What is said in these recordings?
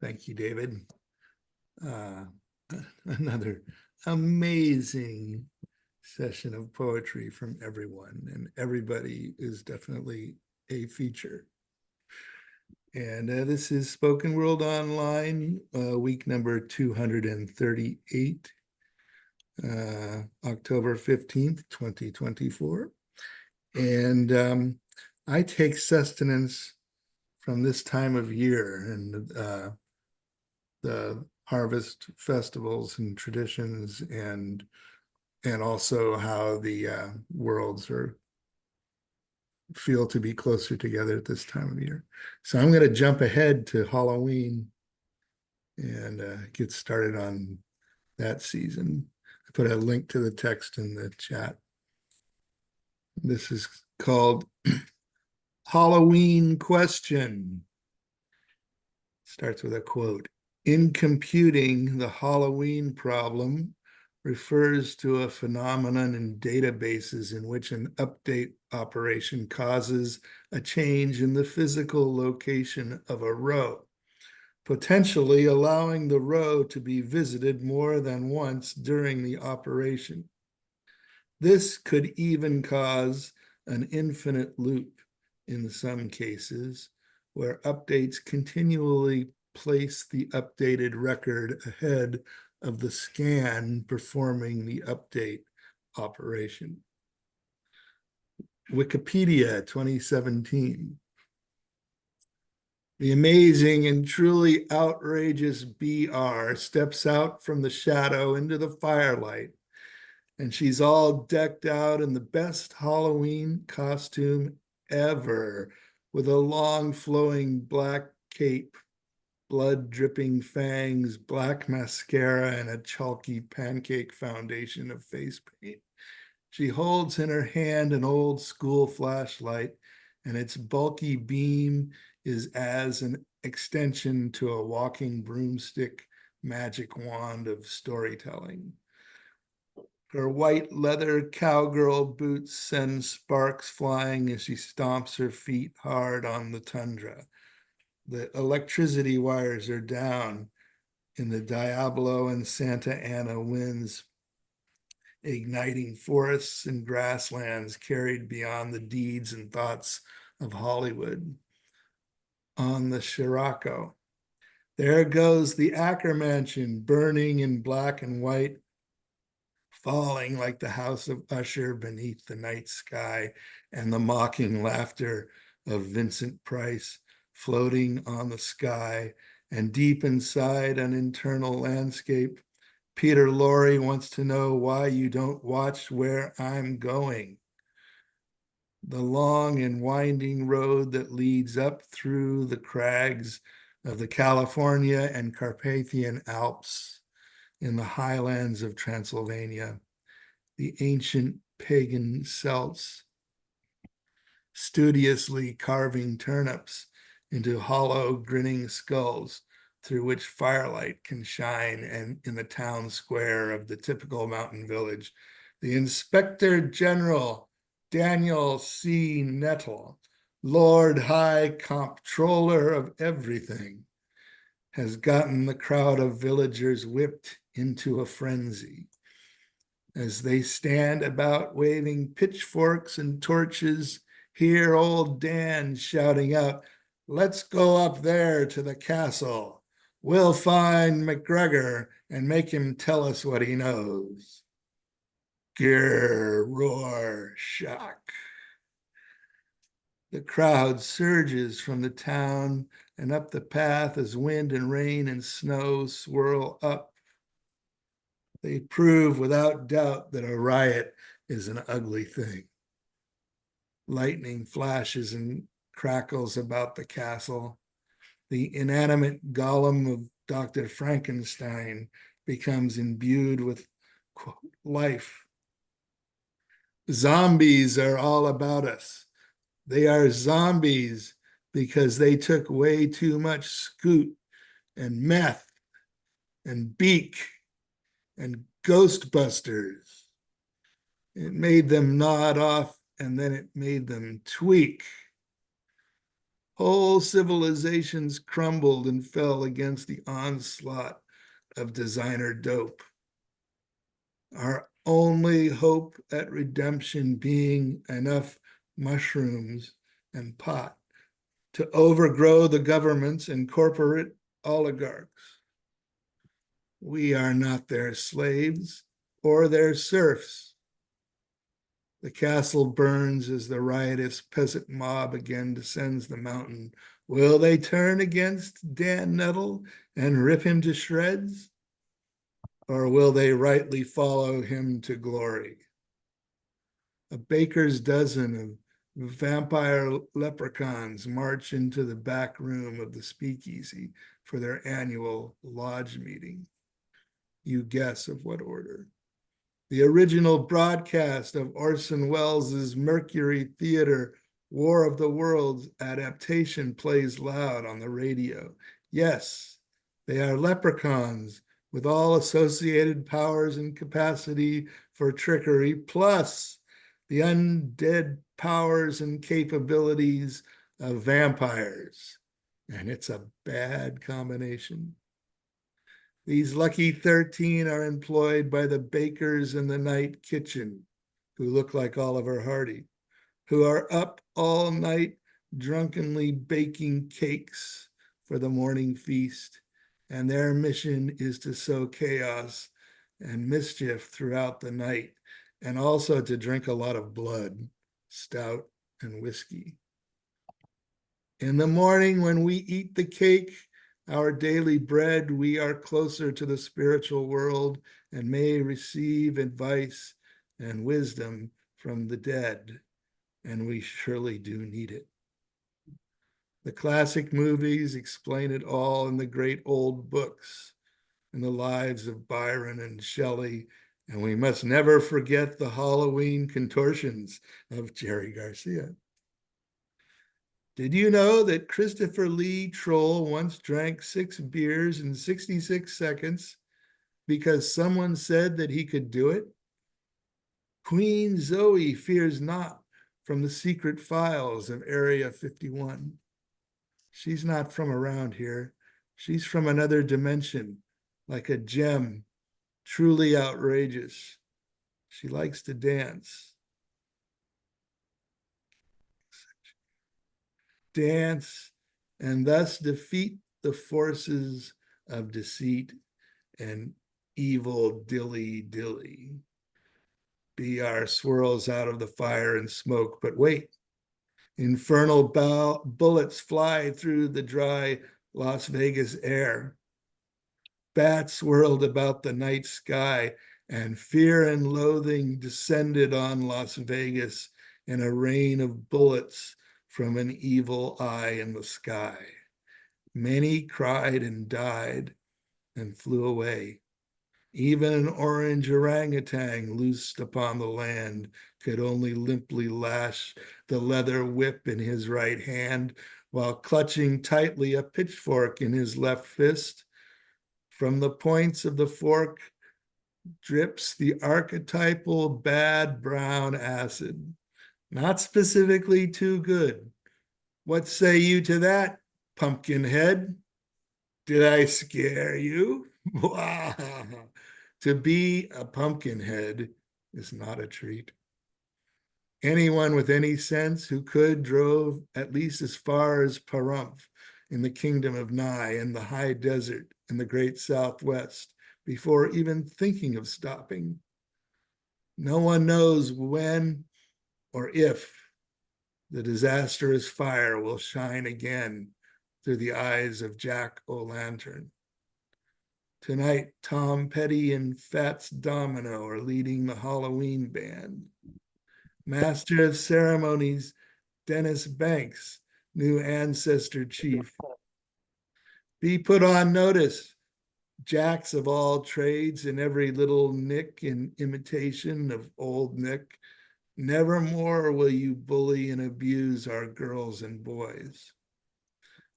Thank you, David. Another amazing session of poetry from everyone, and everybody is definitely a feature. And this is Spoken World Online, week number 238, October 15th, 2024. And I take sustenance from this time of year and the harvest festivals and traditions, and also how the worlds feel to be closer together at this time of year. So I'm going to jump ahead to Halloween and get started on that season. I put a link to the text in the chat. This is called Halloween Question. Starts with a quote. In computing, the Halloween problem refers to a phenomenon in databases in which an update operation causes a change in the physical location of a row, potentially allowing the row to be visited more than once during the operation. This could even cause an infinite loop in some cases, where updates continually place the updated record ahead of the scan performing the update operation. Wikipedia 2017. The amazing and truly outrageous BR steps out from the shadow into the firelight, and she's all decked out in the best Halloween costume ever, with a long flowing black cape, blood dripping fangs, black mascara, and a chalky pancake foundation of face paint. She holds in her hand an old school flashlight, and its bulky beam is as an extension to a walking broomstick magic wand of storytelling. Her white leather cowgirl boots send sparks flying as she stomps her feet hard on the tundra. The electricity wires are down in the Diablo and Santa Ana winds, igniting forests and grasslands carried beyond the deeds and thoughts of Hollywood. On the Scirocco, there goes the Acker Mansion, burning in black and white, falling like the house of Usher beneath the night sky, and the mocking laughter of Vincent Price floating on the sky. And deep inside an internal landscape, Peter Lorre wants to know why you don't watch where I'm going. The long and winding road that leads up through the crags of the California and Carpathian Alps in the highlands of Transylvania, the ancient pagan Celts studiously carving turnips into hollow, grinning skulls through which firelight can shine, and in the town square of the typical mountain village, the Inspector General Daniel C. Nettle, Lord High Comptroller of everything, has gotten the crowd of villagers whipped into a frenzy. As they stand about waving pitchforks and torches, hear old Dan shouting out, "Let's go up there to the castle. We'll find McGregor and make him tell us what he knows." Grr, Roarshock. The crowd surges from the town and up the path as wind and rain and snow swirl up. They prove without doubt that a riot is an ugly thing. Lightning flashes and crackles about the castle. The inanimate golem of Dr. Frankenstein becomes imbued with, quote, life. Zombies are all about us. They are zombies because they took way too much scoot and meth and beak and Ghostbusters. It made them nod off, and then it made them tweak. Whole civilizations crumbled and fell against the onslaught of designer dope. Our only hope at redemption being enough mushrooms and pot to overgrow the governments and corporate oligarchs. We are not their slaves or their serfs. The castle burns as the riotous peasant mob again descends the mountain. Will they turn against Dan Nettle and rip him to shreds? Or will they rightly follow him to glory? A baker's dozen of vampire leprechauns march into the back room of the speakeasy for their annual lodge meeting. You guess of what order. The original broadcast of Orson Welles' Mercury Theater War of the Worlds adaptation plays loud on the radio. Yes, they are leprechauns with all associated powers and capacity for trickery, plus the undead powers and capabilities of vampires. And it's a bad combination. These lucky 13 are employed by the bakers in the night kitchen, who look like Oliver Hardy, who are up all night drunkenly baking cakes for the morning feast. And their mission is to sow chaos and mischief throughout the night, and also to drink a lot of blood, stout, and whiskey. In the morning, when we eat the cake, our daily bread, we are closer to the spiritual world and may receive advice and wisdom from the dead, and we surely do need it. The classic movies explain it all in the great old books, in the lives of Byron and Shelley, and we must never forget the Halloween contortions of Jerry Garcia. Did you know that Christopher Lee Troll once drank 6 beers in 66 seconds because someone said that he could do it? Queen Zoe fears not from the secret files of Area 51. She's not from around here. She's from another dimension, like a gem, truly outrageous. She likes to dance. Dance, and thus defeat the forces of deceit and evil dilly-dilly. BR swirls out of the fire and smoke, but wait. Infernal bullets fly through the dry Las Vegas air. Bats swirled about the night sky, and fear and loathing descended on Las Vegas in a rain of bullets from an evil eye in the sky. Many cried and died and flew away. Even an orange orangutan loosed upon the land could only limply lash the leather whip in his right hand while clutching tightly a pitchfork in his left fist. From the points of the fork drips the archetypal bad brown acid, not specifically too good. What say you to that, Pumpkinhead? Did I scare you? To be a Pumpkinhead is not a treat. Anyone with any sense who could drove at least as far as Pahrump in the kingdom of Nye in the high desert in the great Southwest before even thinking of stopping. No one knows when or if the disastrous fire will shine again through the eyes of Jack O'Lantern. Tonight, Tom Petty and Fats Domino are leading the Halloween band. Master of Ceremonies, Dennis Banks, new ancestor chief. Be put on notice, jacks of all trades and every little nick in imitation of old Nick. Never more will you bully and abuse our girls and boys.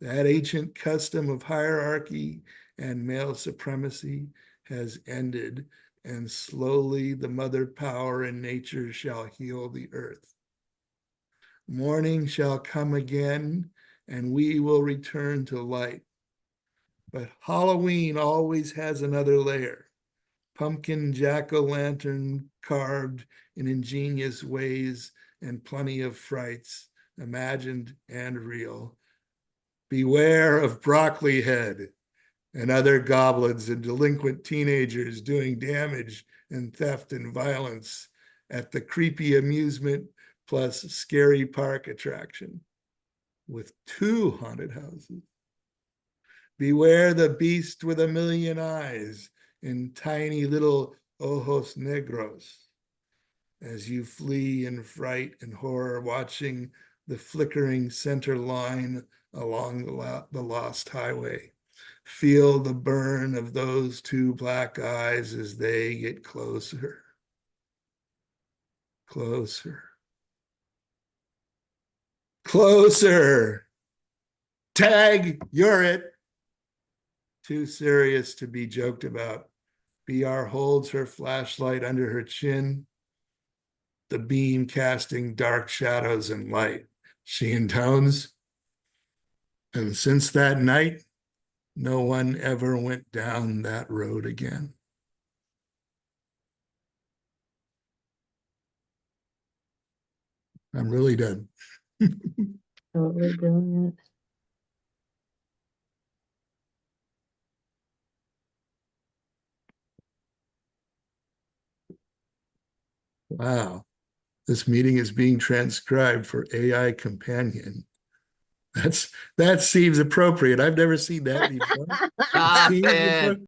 That ancient custom of hierarchy and male supremacy has ended, and slowly the mother power in nature shall heal the earth. Morning shall come again, and we will return to light. But Halloween always has another layer. Pumpkin jack-o'-lantern carved in ingenious ways and plenty of frights, imagined and real. Beware of broccoli head and other goblins and delinquent teenagers doing damage and theft and violence at the creepy amusement plus scary park attraction with 2 haunted houses. Beware the beast with a million eyes and tiny little ojos negros as you flee in fright and horror, watching the flickering center line along the lost highway. Feel the burn of those 2 black eyes as they get closer, closer, closer. Tag, you're it. Too serious to be joked about. BR holds her flashlight under her chin, the beam casting dark shadows and light. She intones, and since that night, no one ever went down that road again. I'm really done. Totally brilliant. Wow. This meeting is being transcribed for AI companion. That seems appropriate. I've never seen that before. Stop it.